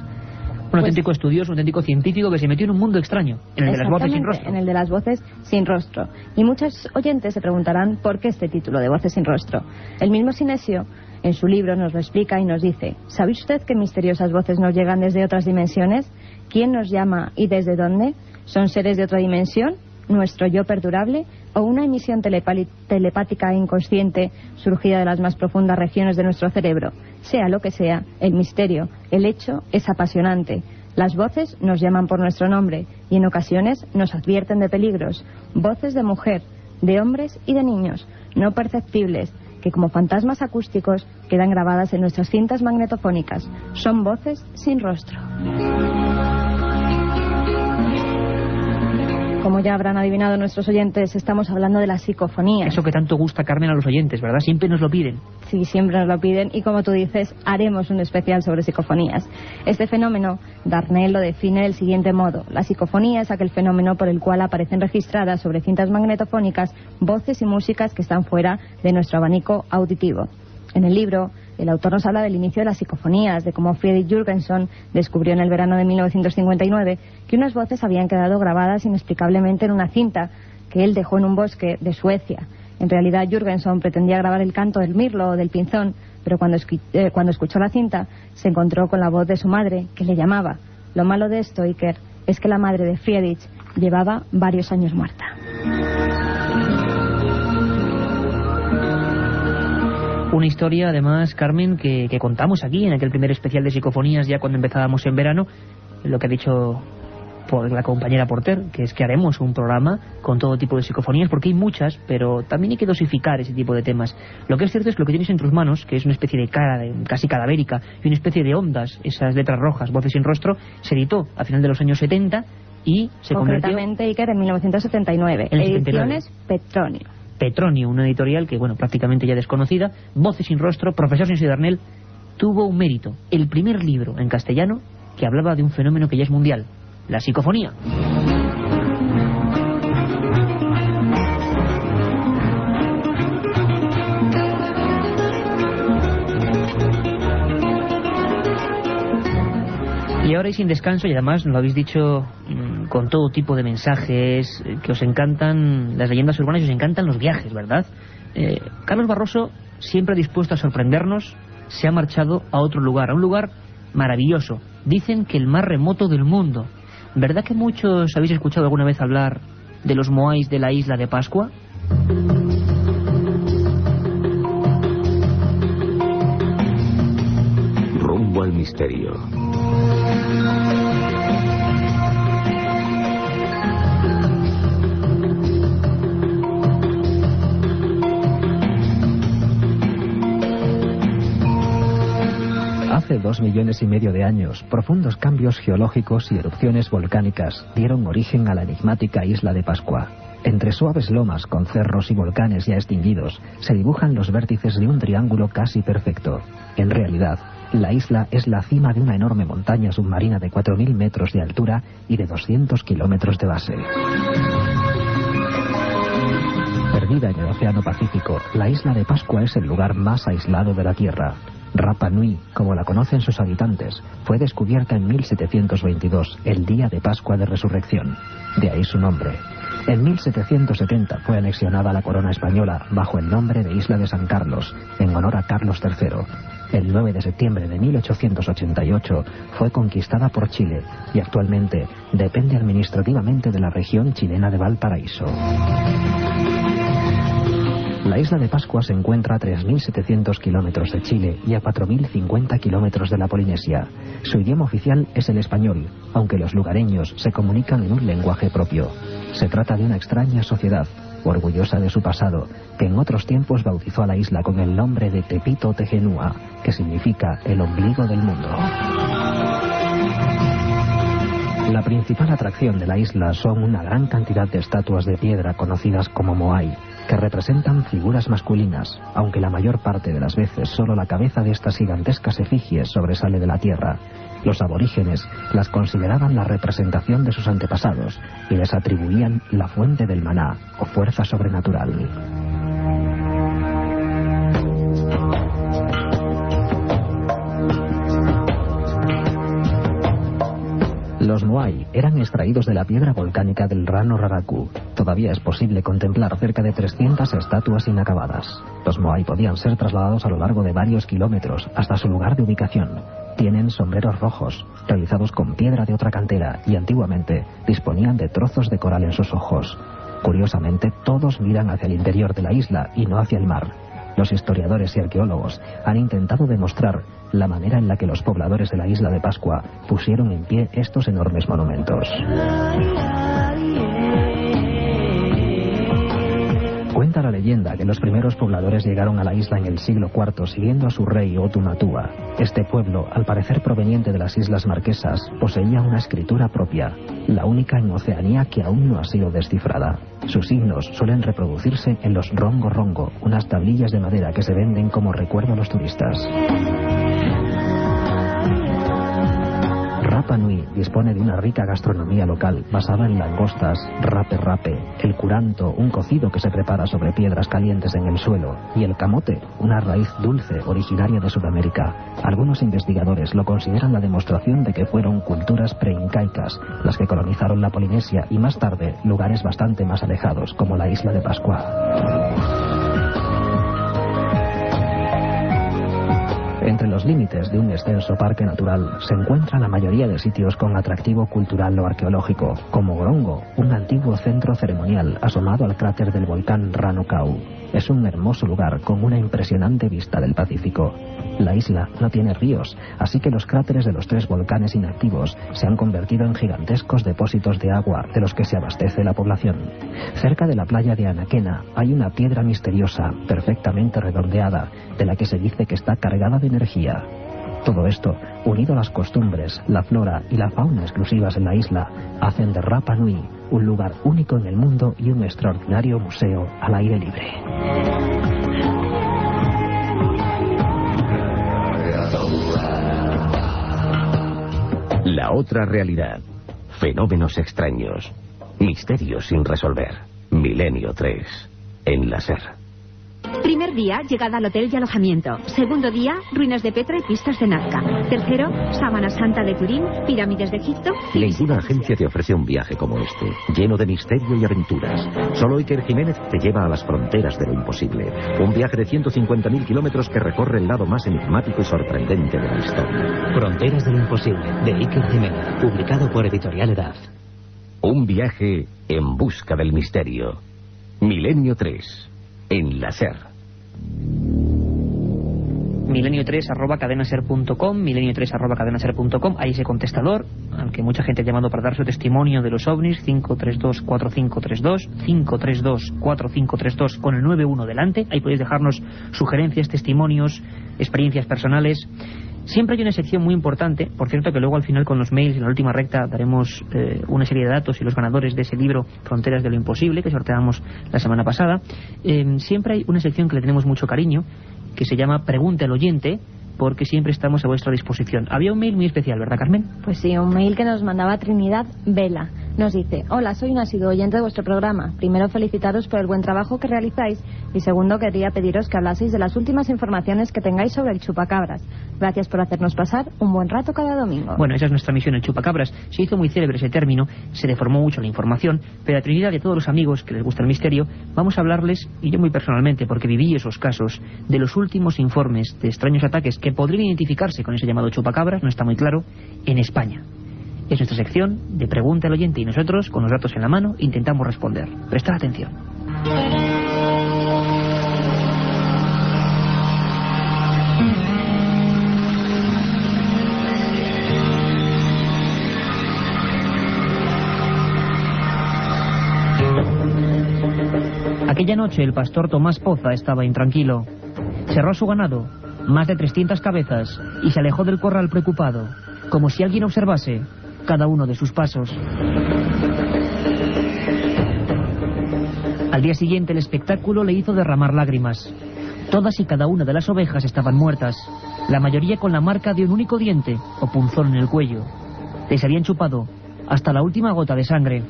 Un auténtico estudioso, un auténtico científico que se metió en un mundo extraño, en el de las voces sin rostro. En el de las voces sin rostro. Y muchos oyentes se preguntarán por qué este título de Voces sin rostro. El mismo Sinesio, en su libro, nos lo explica y nos dice: ¿sabe usted qué misteriosas voces nos llegan desde otras dimensiones? ¿Quién nos llama y desde dónde? ¿Son seres de otra dimensión? ¿Nuestro yo perdurable? ¿O una emisión telepática e inconsciente surgida de las más profundas regiones de nuestro cerebro? Sea lo que sea, el misterio, el hecho es apasionante. Las voces nos llaman por nuestro nombre y en ocasiones nos advierten de peligros. Voces de mujer, de hombres y de niños, no perceptibles, que como fantasmas acústicos quedan grabadas en nuestras cintas magnetofónicas. Son voces sin rostro. Como ya habrán adivinado nuestros oyentes, estamos hablando de las psicofonías. Eso que tanto gusta, Carmen, a los oyentes, ¿verdad? Siempre nos lo piden. Sí, siempre nos lo piden y, como tú dices, haremos un especial sobre psicofonías. Este fenómeno, Darnell lo define del siguiente modo: la psicofonía es aquel fenómeno por el cual aparecen registradas sobre cintas magnetofónicas voces y músicas que están fuera de nuestro abanico auditivo. En el libro, el autor nos habla del inicio de las psicofonías, de cómo Friedrich Jürgenson descubrió en el verano de 1959 que unas voces habían quedado grabadas inexplicablemente en una cinta que él dejó en un bosque de Suecia. En realidad, Jürgenson pretendía grabar el canto del mirlo o del pinzón, pero cuando escuchó la cinta se encontró con la voz de su madre, que le llamaba. Lo malo de esto, Iker, es que la madre de Friedrich llevaba varios años muerta. Una historia, además, Carmen, que contamos aquí en aquel primer especial de psicofonías ya cuando empezábamos en verano, lo que ha dicho por la compañera Porter, que es que haremos un programa con todo tipo de psicofonías, porque hay muchas, pero también hay que dosificar ese tipo de temas. Lo que es cierto es que lo que tienes en tus manos, que es una especie de cara casi cadavérica y una especie de ondas, esas letras rojas, Voces sin rostro, se editó a final de los años 70 y se convirtió... Concretamente, Iker, en 1979. En el 79. Ediciones Petronio. Petronio, una editorial que, bueno, prácticamente ya desconocida. Voces sin rostro, profesor Sinesio Darnell, tuvo un mérito: el primer libro en castellano que hablaba de un fenómeno que ya es mundial, la psicofonía. Y ahora y sin descanso, y además nos lo habéis dicho con todo tipo de mensajes, que os encantan las leyendas urbanas y os encantan los viajes, ¿verdad? Carlos Barroso, siempre dispuesto a sorprendernos, se ha marchado a otro lugar, a un lugar maravilloso. Dicen que el más remoto del mundo. ¿Verdad que muchos habéis escuchado alguna vez hablar de los moais de la isla de Pascua? Rumbo al misterio. Hace 2,5 millones de años, profundos cambios geológicos y erupciones volcánicas dieron origen a la enigmática isla de Pascua. Entre suaves lomas con cerros y volcanes ya extinguidos, se dibujan los vértices de un triángulo casi perfecto. En realidad, la isla es la cima de una enorme montaña submarina de 4.000 metros de altura y de 200 kilómetros de base. Perdida en el Océano Pacífico, la isla de Pascua es el lugar más aislado de la Tierra. Rapa Nui, como la conocen sus habitantes, fue descubierta en 1722, el día de Pascua de Resurrección. De ahí su nombre. En 1770 fue anexionada a la corona española bajo el nombre de Isla de San Carlos, en honor a Carlos III. El 9 de septiembre de 1888 fue conquistada por Chile y actualmente depende administrativamente de la región chilena de Valparaíso. La isla de Pascua se encuentra a 3.700 kilómetros de Chile y a 4.050 kilómetros de la Polinesia. Su idioma oficial es el español, aunque los lugareños se comunican en un lenguaje propio. Se trata de una extraña sociedad, orgullosa de su pasado, que en otros tiempos bautizó a la isla con el nombre de Tepito Tejenúa, que significa el ombligo del mundo. La principal atracción de la isla son una gran cantidad de estatuas de piedra conocidas como moai, que representan figuras masculinas, aunque la mayor parte de las veces solo la cabeza de estas gigantescas efigies sobresale de la tierra. Los aborígenes las consideraban la representación de sus antepasados y les atribuían la fuente del maná o fuerza sobrenatural. Los moai eran extraídos de la piedra volcánica del Rano Raraku. Todavía es posible contemplar cerca de 300 estatuas inacabadas. Los moai podían ser trasladados a lo largo de varios kilómetros hasta su lugar de ubicación. Tienen sombreros rojos, realizados con piedra de otra cantera, y antiguamente disponían de trozos de coral en sus ojos. Curiosamente, todos miran hacia el interior de la isla y no hacia el mar. Los historiadores y arqueólogos han intentado demostrar la manera en la que los pobladores de la isla de Pascua pusieron en pie estos enormes monumentos. Cuenta la leyenda que los primeros pobladores llegaron a la isla en el siglo IV siguiendo a su rey Otumatua. Este pueblo, al parecer proveniente de las Islas Marquesas, poseía una escritura propia, la única en Oceanía que aún no ha sido descifrada. Sus signos suelen reproducirse en los rongo rongo, unas tablillas de madera que se venden como recuerdo a los turistas. Rapa Nui dispone de una rica gastronomía local basada en langostas, rape rape, el curanto, un cocido que se prepara sobre piedras calientes en el suelo, y el camote, una raíz dulce originaria de Sudamérica. Algunos investigadores lo consideran la demostración de que fueron culturas preincaicas las que colonizaron la Polinesia y más tarde lugares bastante más alejados como la isla de Pascua. Entre los límites de un extenso parque natural se encuentra la mayoría de sitios con atractivo cultural o arqueológico, como Gorongo, un antiguo centro ceremonial asomado al cráter del volcán Ranokau. Es un hermoso lugar con una impresionante vista del Pacífico. La isla no tiene ríos, así que los cráteres de los 3 volcanes inactivos se han convertido en gigantescos depósitos de agua de los que se abastece la población. Cerca de la playa de Anaquena hay una piedra misteriosa, perfectamente redondeada, de la que se dice que está cargada de energía. Todo esto, unido a las costumbres, la flora y la fauna exclusivas en la isla, hacen de Rapa Nui un lugar único en el mundo y un extraordinario museo al aire libre. La otra realidad. Fenómenos extraños. Misterios sin resolver. Milenio 3. En la SER. Primer día, llegada al hotel y alojamiento. Segundo día, ruinas de Petra y pistas de Nazca. Tercero, Sábana Santa de Turín, pirámides de Egipto. Ninguna agencia te ofrece un viaje como este, lleno de misterio y aventuras. Solo Iker Jiménez te lleva a las fronteras de lo imposible. Un viaje de 150.000 kilómetros que recorre el lado más enigmático y sorprendente de la historia. Fronteras de lo imposible, de Iker Jiménez, publicado por Editorial Edad. Un viaje en busca del misterio. Milenio 3. En la SER. milenio3@cadenaser.com, milenio3@cadenaser.com. Hay ese contestador al que mucha gente ha llamado para dar su testimonio de los ovnis. 532-4532, 532-4532 con el 91 delante. Ahí podéis dejarnos sugerencias, testimonios, experiencias personales. Siempre hay una sección muy importante, por cierto, que luego al final con los mails en la última recta daremos una serie de datos y los ganadores de ese libro Fronteras de lo Imposible, que sorteamos la semana pasada. Siempre hay una sección que le tenemos mucho cariño, que se llama Pregunta al Oyente, porque siempre estamos a vuestra disposición. Había un mail muy especial, ¿verdad, Carmen? Pues sí, un mail que nos mandaba Trinidad Vela. Nos dice: hola, soy un asiduo oyente de vuestro programa. Primero, felicitaros por el buen trabajo que realizáis. Y segundo, quería pediros que hablaseis de las últimas informaciones que tengáis sobre el chupacabras. Gracias por hacernos pasar un buen rato cada domingo. Bueno, esa es nuestra misión, el chupacabras. Se hizo muy célebre ese término, se deformó mucho la información, pero a Trinidad y a todos los amigos que les gusta el misterio, vamos a hablarles, y yo muy personalmente, porque viví esos casos, de los últimos informes de extraños ataques que podrían identificarse con ese llamado chupacabras, no está muy claro, en España. Es nuestra sección de Pregunta al Oyente y nosotros, con los datos en la mano, intentamos responder. Prestad atención. Aquella noche el pastor Tomás Poza estaba intranquilo. Cerró su ganado, más de 300 cabezas, y se alejó del corral preocupado, como si alguien observase cada uno de sus pasos. Al día siguiente el espectáculo le hizo derramar lágrimas. Todas y cada una de las ovejas estaban muertas, la mayoría con la marca de un único diente o punzón en el cuello. Les habían chupado hasta la última gota de sangre.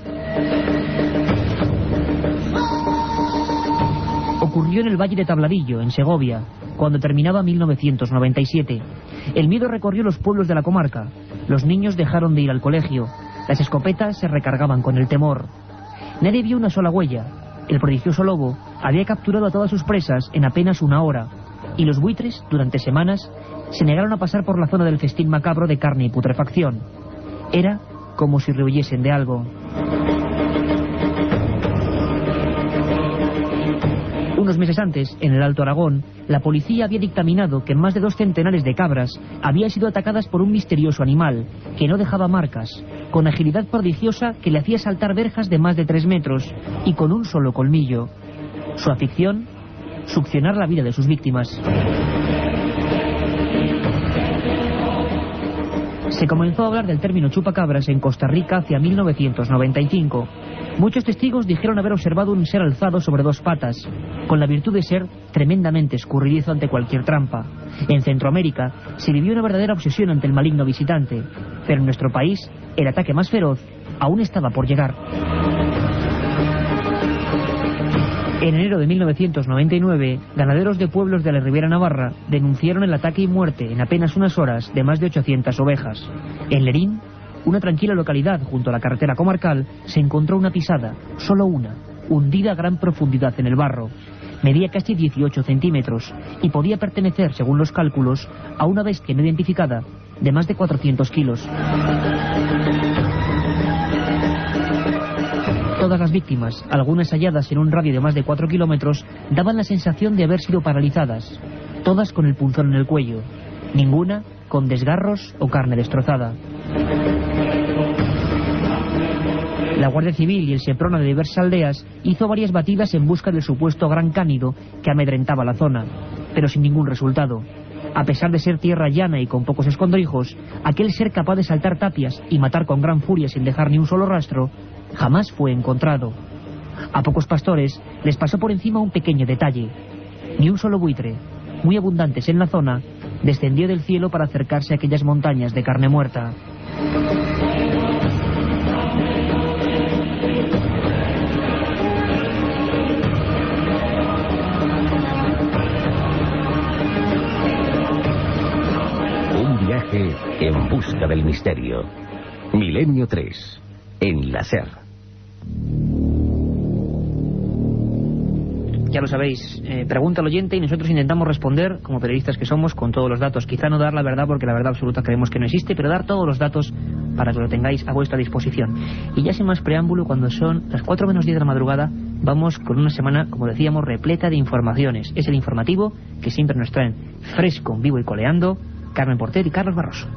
Ocurrió en el Valle de Tabladillo, en Segovia, cuando terminaba 1997. El miedo recorrió los pueblos de la comarca. Los niños dejaron de ir al colegio. Las escopetas se recargaban con el temor. Nadie vio una sola huella. El prodigioso lobo había capturado a todas sus presas en apenas una hora, y los buitres, durante semanas, se negaron a pasar por la zona del festín macabro de carne y putrefacción. Era como si rehuyesen de algo. Unos meses antes, en el Alto Aragón, la policía había dictaminado que más de 2 centenares de cabras habían sido atacadas por un misterioso animal que no dejaba marcas, con agilidad prodigiosa que le hacía saltar verjas de más de 3 metros y con un solo colmillo. Su afición, succionar la vida de sus víctimas. Se comenzó a hablar del término chupacabras en Costa Rica hacia 1995. Muchos testigos dijeron haber observado un ser alzado sobre 2 patas, con la virtud de ser tremendamente escurridizo ante cualquier trampa. En Centroamérica se vivió una verdadera obsesión ante el maligno visitante, pero en nuestro país el ataque más feroz aún estaba por llegar. En enero de 1999, ganaderos de pueblos de la Ribera Navarra denunciaron el ataque y muerte en apenas unas horas de más de 800 ovejas. En Lerín, una tranquila localidad junto a la carretera comarcal, se encontró una pisada, solo una, hundida a gran profundidad en el barro. Medía casi 18 centímetros y podía pertenecer, según los cálculos, a una bestia no identificada de más de 400 kilos. Todas las víctimas, algunas halladas en un radio de más de 4 kilómetros, daban la sensación de haber sido paralizadas, todas con el punzón en el cuello, ninguna con desgarros o carne destrozada. La Guardia Civil y el Seprona de diversas aldeas hizo varias batidas en busca del supuesto gran cánido que amedrentaba la zona, pero sin ningún resultado. A pesar de ser tierra llana y con pocos escondrijos, aquel ser capaz de saltar tapias y matar con gran furia sin dejar ni un solo rastro, jamás fue encontrado. A pocos pastores les pasó por encima un pequeño detalle. Ni un solo buitre, muy abundantes en la zona, descendió del cielo para acercarse a aquellas montañas de carne muerta. Un viaje en busca del misterio. Milenio 3, en la SER. Ya lo sabéis, pregunta al oyente y nosotros intentamos responder, como periodistas que somos, con todos los datos. Quizá no dar la verdad, porque la verdad absoluta creemos que no existe, pero dar todos los datos para que lo tengáis a vuestra disposición. Y ya sin más preámbulo, cuando son las 4 menos 10 de la madrugada, vamos con una semana, como decíamos, repleta de informaciones. Es el informativo que siempre nos traen fresco, vivo y coleando Carmen Porter y Carlos Barroso.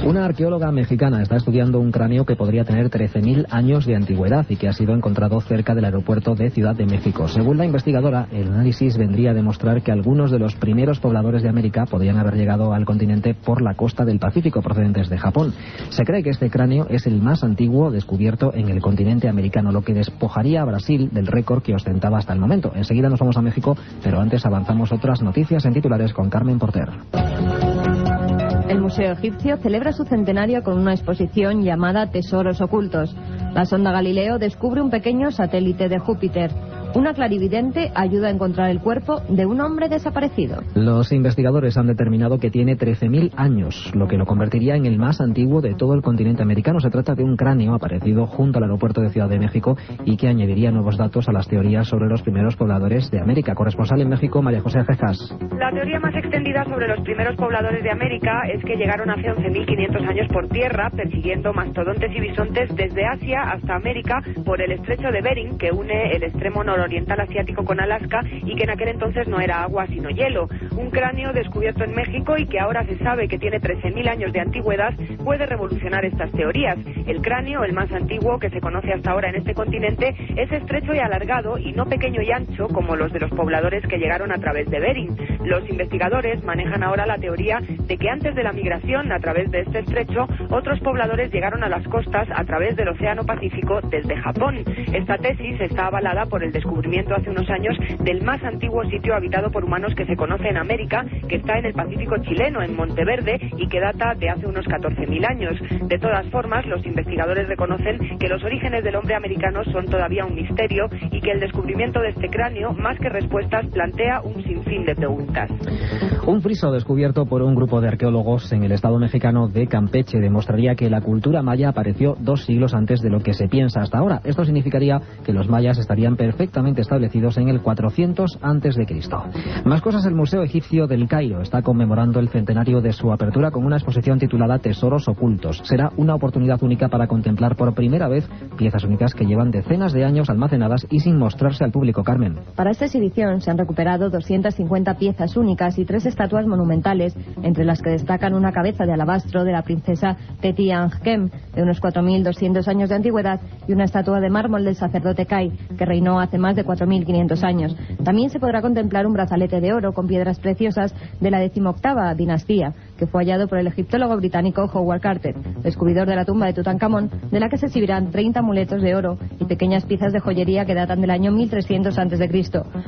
Una arqueóloga mexicana está estudiando un cráneo que podría tener 13.000 años de antigüedad y que ha sido encontrado cerca del aeropuerto de Ciudad de México. Según la investigadora, el análisis vendría a demostrar que algunos de los primeros pobladores de América podrían haber llegado al continente por la costa del Pacífico procedentes de Japón. Se cree que este cráneo es el más antiguo descubierto en el continente americano, lo que despojaría a Brasil del récord que ostentaba hasta el momento. Enseguida nos vamos a México, pero antes avanzamos otras noticias en titulares con Carmen Porter. El Museo Egipcio celebra su centenario con una exposición llamada Tesoros Ocultos. La sonda Galileo descubre un pequeño satélite de Júpiter. Una clarividente ayuda a encontrar el cuerpo de un hombre desaparecido. Los investigadores han determinado que tiene 13.000 años, lo que lo convertiría en el más antiguo de todo el continente americano. Se trata de un cráneo aparecido junto al aeropuerto de Ciudad de México y que añadiría nuevos datos a las teorías sobre los primeros pobladores de América. Corresponsal en México, María José Cejas. La teoría más extendida sobre los primeros pobladores de América es que llegaron hace 11.500 años por tierra, persiguiendo mastodontes y bisontes desde Asia hasta América por el estrecho de Bering, que une el extremo nororiental asiático con Alaska y que en aquel entonces no era agua sino hielo. Un cráneo descubierto en México y que ahora se sabe que tiene 13.000 años de antigüedad puede revolucionar estas teorías. El cráneo, el más antiguo que se conoce hasta ahora en este continente, es estrecho y alargado y no pequeño y ancho como los de los pobladores que llegaron a través de Bering. Los investigadores manejan ahora la teoría de que antes de la migración a través de este estrecho, otros pobladores llegaron a las costas a través del Océano Pacífico desde Japón. Esta tesis está avalada por el descubrimiento hace unos años del más antiguo sitio habitado por humanos que se conoce en América, que está en el Pacífico chileno, en Monteverde, y que data de hace unos 14.000 años. De todas formas, los investigadores reconocen que los orígenes del hombre americano son todavía un misterio y que el descubrimiento de este cráneo, más que respuestas, plantea un sinfín de preguntas. Un friso descubierto por un grupo de arqueólogos en el estado mexicano de Campeche demostraría que la cultura maya apareció 2 siglos antes de lo que se piensa hasta ahora. Esto significaría que los mayas estarían perfectamente establecidos en el 400 a.C. Más cosas, el Museo Egipcio del Cairo está conmemorando el centenario de su apertura con una exposición titulada Tesoros Ocultos. Será una oportunidad única para contemplar por primera vez piezas únicas que llevan decenas de años almacenadas y sin mostrarse al público. Carmen. Para esta exhibición se han recuperado 250 piezas únicas y 3 estatuas monumentales, entre las que destacan una cabeza de alabastro de la princesa Teti Angkem, de unos 4.200 años de antigüedad, y una estatua de mármol del sacerdote Kai, que reinó hace más de 4.500 años. También se podrá contemplar un brazalete de oro con piedras preciosas de la 18ª dinastía, que fue hallado por el egiptólogo británico Howard Carter, descubridor de la tumba de Tutankamón, de la que se exhibirán 30 amuletos de oro y pequeñas piezas de joyería que datan del año 1300 a.C.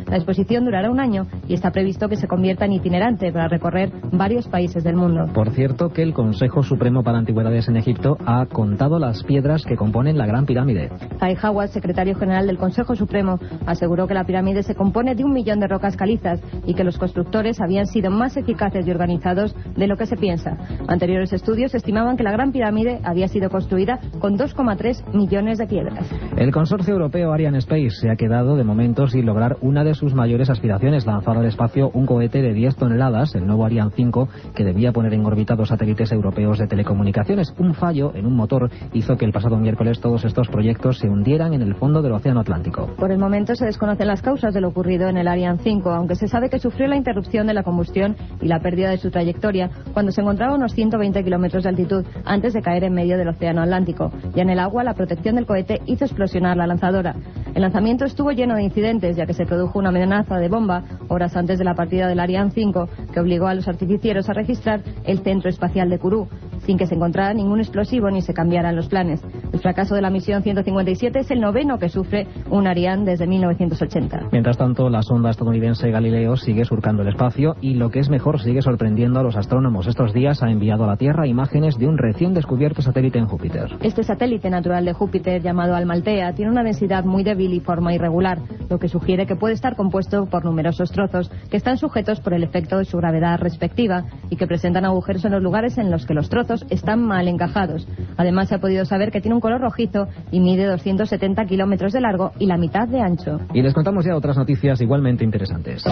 La exposición durará un año y está previsto que se convierta en itinerante para recorrer varios países del mundo. Por cierto, que el Consejo Supremo para Antigüedades en Egipto ha contado las piedras que componen la Gran Pirámide. Zahi Hawass, secretario general del Consejo Supremo, aseguró que la pirámide se compone de 1 millón de rocas calizas y que los constructores habían sido más eficaces y organizados de lo que se piensa. Anteriores estudios estimaban que la Gran Pirámide había sido construida con 2,3 millones de piedras. El consorcio europeo Arianespace se ha quedado de momento sin lograr una de sus mayores aspiraciones, lanzar al espacio un cohete de 10 toneladas, el nuevo Ariane 5, que debía poner en órbita 2 satélites europeos de telecomunicaciones. Un fallo en un motor hizo que el pasado miércoles todos estos proyectos se hundieran en el fondo del Océano Atlántico. Por el momento se desconocen las causas de lo ocurrido en el Ariane 5, aunque se sabe que sufrió la interrupción de la combustión y la pérdida de su trayectoria cuando se encontraba a unos 120 kilómetros de altitud antes de caer en medio del Océano Atlántico. Ya en el agua, la protección del cohete hizo explosionar la lanzadora. El lanzamiento estuvo lleno de incidentes, ya que se produjo una amenaza de bomba horas antes de la partida del Ariane 5, que obligó a los artificieros a registrar el Centro Espacial de Kourou, sin que se encontrara ningún explosivo ni se cambiaran los planes. El fracaso de la misión 157 es el 9º que sufre un Ariane desde 1980. Mientras tanto, la sonda estadounidense Galileo sigue surcando el espacio y, lo que es mejor, sigue sorprendiendo a los astrónomos. Estos días ha enviado a la Tierra imágenes de un recién descubierto satélite en Júpiter. Este satélite natural de Júpiter, llamado Almaltea, tiene una densidad muy débil y forma irregular, lo que sugiere que puede estar compuesto por numerosos trozos que están sujetos por el efecto de su gravedad respectiva y que presentan agujeros en los lugares en los que los trozos están mal encajados. Además, se ha podido saber que tiene un color rojizo y mide 270 kilómetros de largo y la mitad de ancho. Y les contamos ya otras noticias igualmente interesantes.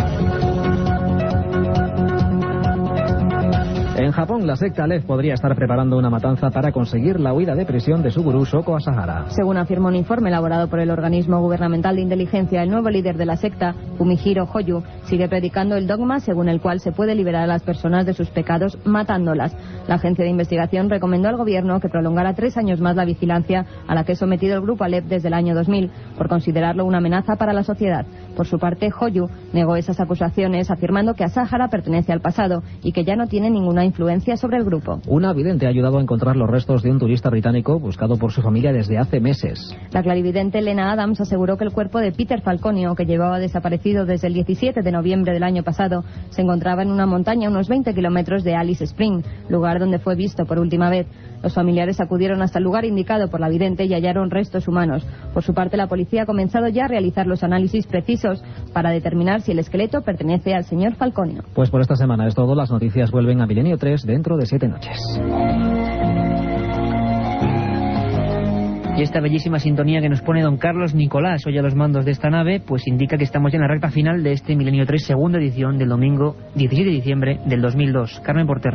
En Japón, la secta Aleph podría estar preparando una matanza para conseguir la huida de prisión de su gurú Shoko Asahara. Según afirma un informe elaborado por el organismo gubernamental de inteligencia, el nuevo líder de la secta, Fumihiro Hoyu, sigue predicando el dogma según el cual se puede liberar a las personas de sus pecados matándolas. La agencia de investigación recomendó al gobierno que prolongara 3 años más la vigilancia a la que es sometido el grupo Aleph desde el año 2000, por considerarlo una amenaza para la sociedad. Por su parte, Hoyu negó esas acusaciones, afirmando que Asahara pertenece al pasado y que ya no tiene ninguna influencia sobre el grupo. Una vidente ha ayudado a encontrar los restos de un turista británico buscado por su familia desde hace meses. La clarividente Lena Adams aseguró que el cuerpo de Peter Falconio, que llevaba desaparecido desde el 17 de noviembre del año pasado, se encontraba en una montaña a unos 20 kilómetros de Alice Spring, lugar donde fue visto por última vez. Los familiares acudieron hasta el lugar indicado por la vidente y hallaron restos humanos. Por su parte, la policía ha comenzado ya a realizar los análisis precisos para determinar si el esqueleto pertenece al señor Falconio. Pues por esta semana es todo. Las noticias vuelven a Milenio 3 dentro de 7 noches. Y esta bellísima sintonía que nos pone don Carlos Nicolás hoy a los mandos de esta nave, pues indica que estamos ya en la recta final de este Milenio 3, segunda edición del domingo 17 de diciembre del 2002. Carmen Porter.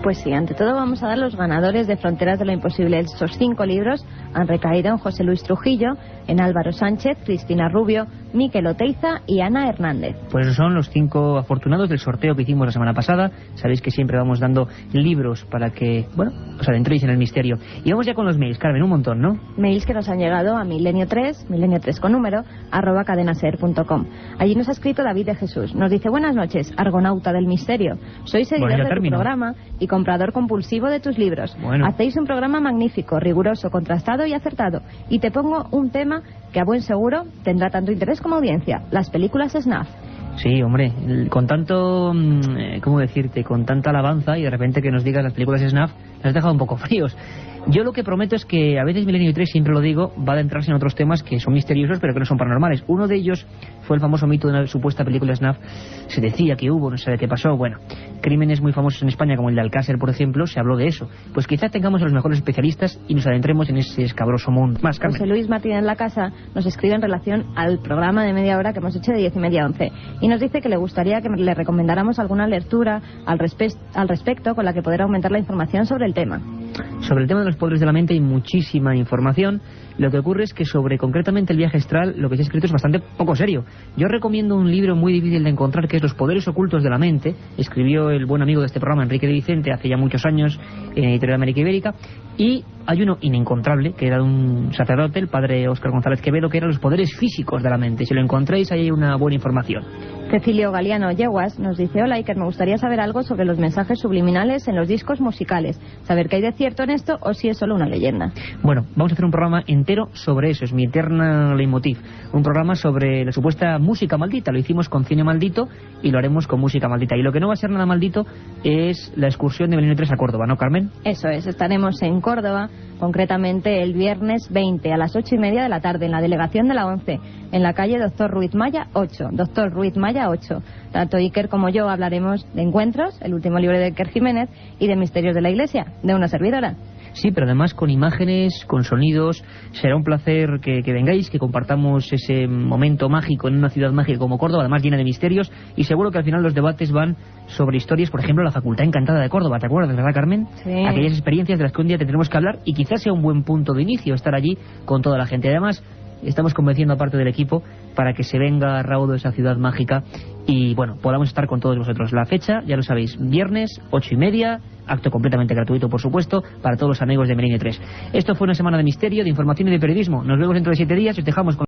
Pues sí, ante todo vamos a dar los ganadores de Fronteras de lo Imposible. Estos 5 libros han recaído en José Luis Trujillo, en Álvaro Sánchez, Cristina Rubio, Miquel Oteiza y Ana Hernández. Pues esos son los 5 afortunados del sorteo que hicimos la semana pasada. Sabéis que siempre vamos dando libros para que, bueno, os adentréis en el misterio. Y vamos ya con los mails, Carmen, un montón, ¿no? Mails que nos han llegado a milenio3 con número, @cadenaser.com. Allí nos ha escrito David de Jesús. Nos dice: buenas noches, argonauta del misterio. Soy seguidor de tu programa y comprador compulsivo de tus libros. Bueno. Hacéis un programa magnífico, riguroso, contrastado y acertado. Y te pongo un tema que a buen seguro tendrá tanto interés como audiencia: las películas snuff. Sí, hombre, con tanto, ¿cómo decirte? Con tanta alabanza y de repente que nos digas las películas snuff, nos has dejado un poco fríos. Yo lo que prometo es que a veces Milenio 3, siempre lo digo, va a adentrarse en otros temas que son misteriosos pero que no son paranormales. Uno de ellos fue el famoso mito de una supuesta película snuff. Se decía que hubo, no sé qué pasó. Bueno, crímenes muy famosos en España como el de Alcácer, por ejemplo, se habló de eso. Pues quizá tengamos a los mejores especialistas y nos adentremos en ese escabroso mundo. Más, Carmen. José Luis Martínez La Casa nos escribe en relación al programa de media hora que hemos hecho de 10:30 a 11 y nos dice que le gustaría que le recomendáramos alguna lectura al respecto con la que poder aumentar la información sobre el tema. Sobre el tema de los poderes de la mente hay muchísima información. Lo que ocurre es que sobre concretamente el viaje astral lo que se ha escrito es bastante poco serio. Yo recomiendo un libro muy difícil de encontrar que es Los poderes ocultos de la mente. Escribió el buen amigo de este programa, Enrique de Vicente, hace ya muchos años en Editorial América Ibérica. Y hay uno inencontrable que era de un sacerdote, el padre Óscar González Quevedo, que eran los poderes físicos de la mente. Si lo encontráis, ahí hay una buena información. Cecilio Galiano Yeguas nos dice: hola Iker, me gustaría saber algo sobre los mensajes subliminales en los discos musicales. Saber qué hay de cierto en esto o si es solo una leyenda. Bueno, vamos a hacer un programa entero sobre eso, es mi eterna leitmotiv. Un programa sobre la supuesta música maldita. Lo hicimos con Cine Maldito y lo haremos con música maldita. Y lo que no va a ser nada maldito es la excursión de Milenio 3 a Córdoba, ¿no, Carmen? Eso es, estaremos en Córdoba, concretamente el viernes 20 a las 8:30 de la tarde en la delegación de la 11, en la calle Doctor Ruiz Maya 8. Doctor Ruiz Maya 8. Tanto Iker como yo hablaremos de Encuentros, el último libro de Iker Jiménez, y de Misterios de la Iglesia, de una servidora. Sí, pero además con imágenes, con sonidos. Será un placer que vengáis, que compartamos ese momento mágico en una ciudad mágica como Córdoba, además llena de misterios, y seguro que al final los debates van sobre historias, por ejemplo, la Facultad Encantada de Córdoba, ¿te acuerdas, verdad, Carmen? Sí. Aquellas experiencias de las que un día tendremos que hablar y quizás sea un buen punto de inicio estar allí con toda la gente. Además, estamos convenciendo a parte del equipo para que se venga a raudo esa ciudad mágica y, bueno, podamos estar con todos vosotros. La fecha, ya lo sabéis, viernes, 8:30, acto completamente gratuito, por supuesto, para todos los amigos de Milenio 3. Esto fue una semana de misterio, de información y de periodismo. Nos vemos dentro de 7 días y os dejamos con